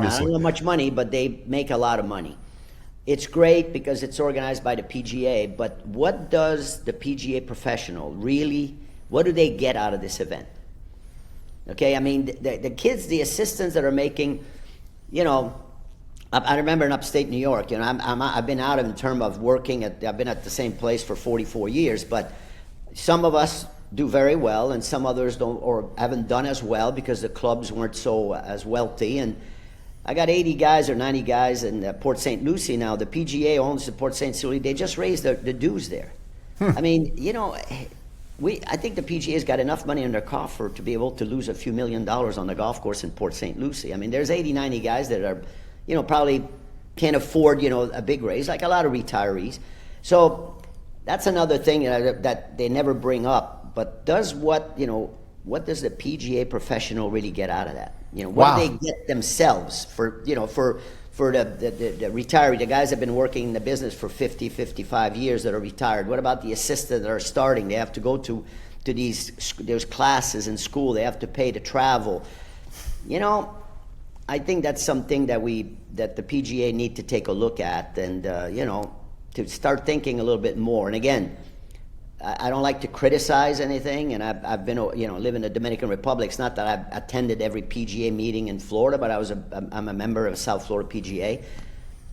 Now, I don't know much money, but they make a lot of money. It's great because it's organized by the PGA, but what does the PGA professional really, what do they get out of this event? Okay, I mean, the kids, the assistants that are making, you know, I remember in upstate New York, you know, I've been out in terms of working I've been at the same place for 44 years, but some of us do very well and some others don't, or haven't done as well because the clubs weren't so as wealthy. And I got 80 guys or 90 guys in Port St. Lucie now. The PGA owns the Port St. Lucie. They just raised the dues there. I mean, you know, I think the PGA's got enough money in their coffer to be able to lose a few $1 million on the golf course in Port St. Lucie. I mean, there's 80, 90 guys that are, you know, probably can't afford, you know, a big raise, like a lot of retirees. So that's another thing that they never bring up. But what does the PGA professional really get out of that? You know, what do they get themselves for the retiree, the guys that have been working in the business for 50, 55 years that are retired? What about the assistants that are starting? They have to go to those classes in school. They have to pay to travel. You know, I think that's something that the PGA need to take a look at and, you know, to start thinking a little bit more. And again, I don't like to criticize anything, and I've been, you know, live in the Dominican Republic. It's not that I've attended every PGA meeting in Florida, but I'm a member of South Florida PGA,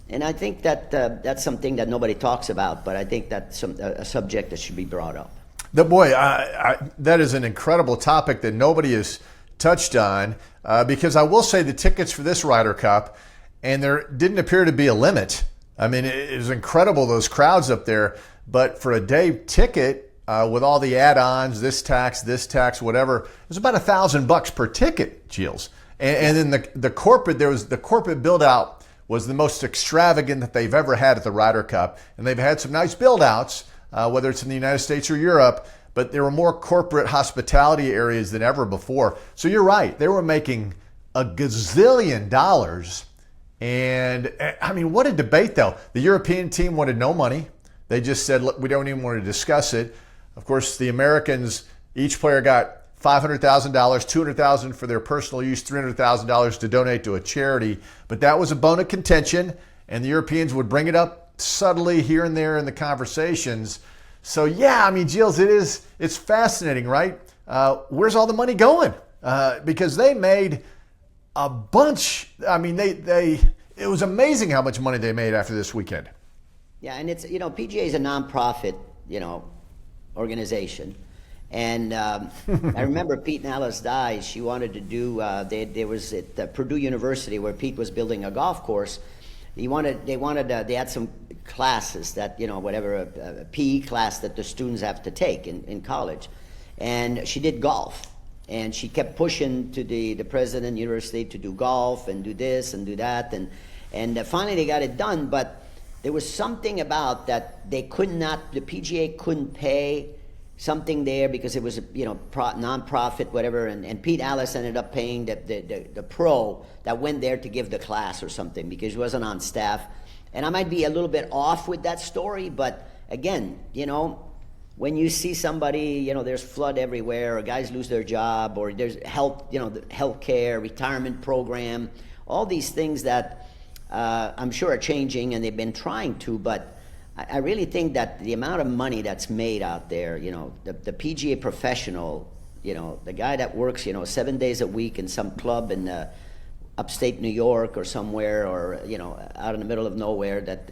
and I think that that's something that nobody talks about, but I think that's a subject that should be brought up. That is an incredible topic that nobody has touched on, because I will say the tickets for this Ryder Cup, and there didn't appear to be a limit. I mean, it was incredible, those crowds up there. But for a day ticket, with all the add-ons, this tax, whatever, it was about $1,000 per ticket, Gilles. And then the corporate build-out was the most extravagant that they've ever had at the Ryder Cup. And they've had some nice build-outs, whether it's in the United States or Europe, but there were more corporate hospitality areas than ever before. So you're right, they were making a gazillion dollars. And I mean, what a debate though. The European team wanted no money. They just said, look, we don't even want to discuss it. Of course, the Americans, each player got $500,000, $200,000 for their personal use, $300,000 to donate to a charity. But that was a bone of contention, and the Europeans would bring it up subtly here and there in the conversations. So yeah, I mean, Gilles, it's fascinating, right? Where's all the money going? Because they made a bunch. I mean, it was amazing how much money they made after this weekend. Yeah, and it's, you know, PGA is a nonprofit, you know, organization. And I remember Pete and Alice Dye, she wanted to do, there was at Purdue University where Pete was building a golf course. They had some classes that, you know, whatever, a PE class that the students have to take in college. And she did golf. And she kept pushing to the president of the university to do golf and do this and do that. And finally they got it done, but there was something about that the PGA couldn't pay something there because it was a, you know, non-profit, whatever, and Pete Alice ended up paying the pro that went there to give the class or something because he wasn't on staff. And I might be a little bit off with that story, but again, you know, when you see somebody, you know, there's flood everywhere, or guys lose their job, or there's health, you know, the health care, retirement program, all these things that I'm sure are changing, and they've been trying to, but I really think that the amount of money that's made out there, you know, the PGA professional, you know, the guy that works, you know, 7 days a week in some club in upstate New York or somewhere, or, you know, out in the middle of nowhere, that,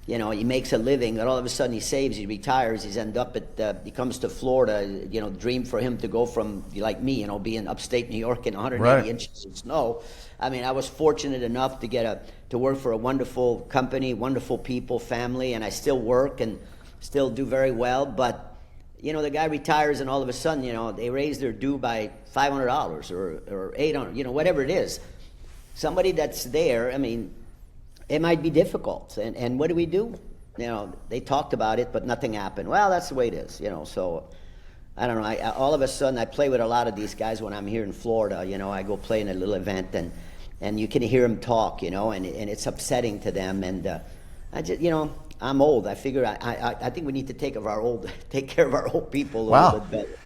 you know, he makes a living, and all of a sudden he saves, he retires, he's end up he comes to Florida, you know, dream for him to go from, like me, you know, be in upstate New York in 180 inches of snow. I mean, I was fortunate enough to work for a wonderful company, wonderful people, family, and I still work and still do very well. But, you know, the guy retires and all of a sudden, you know, they raise their due by $500 or $800, you know, whatever it is. Somebody that's there, I mean, it might be difficult. And what do? You know, they talked about it, but nothing happened. Well, that's the way it is, you know, so I don't know. All of a sudden, I play with a lot of these guys when I'm here in Florida. You know, I go play in a little event, and you can hear them talk, you know, and it's upsetting to them. And I just, you know, I'm old. I figure I think we need to take care of our old people a little bit better.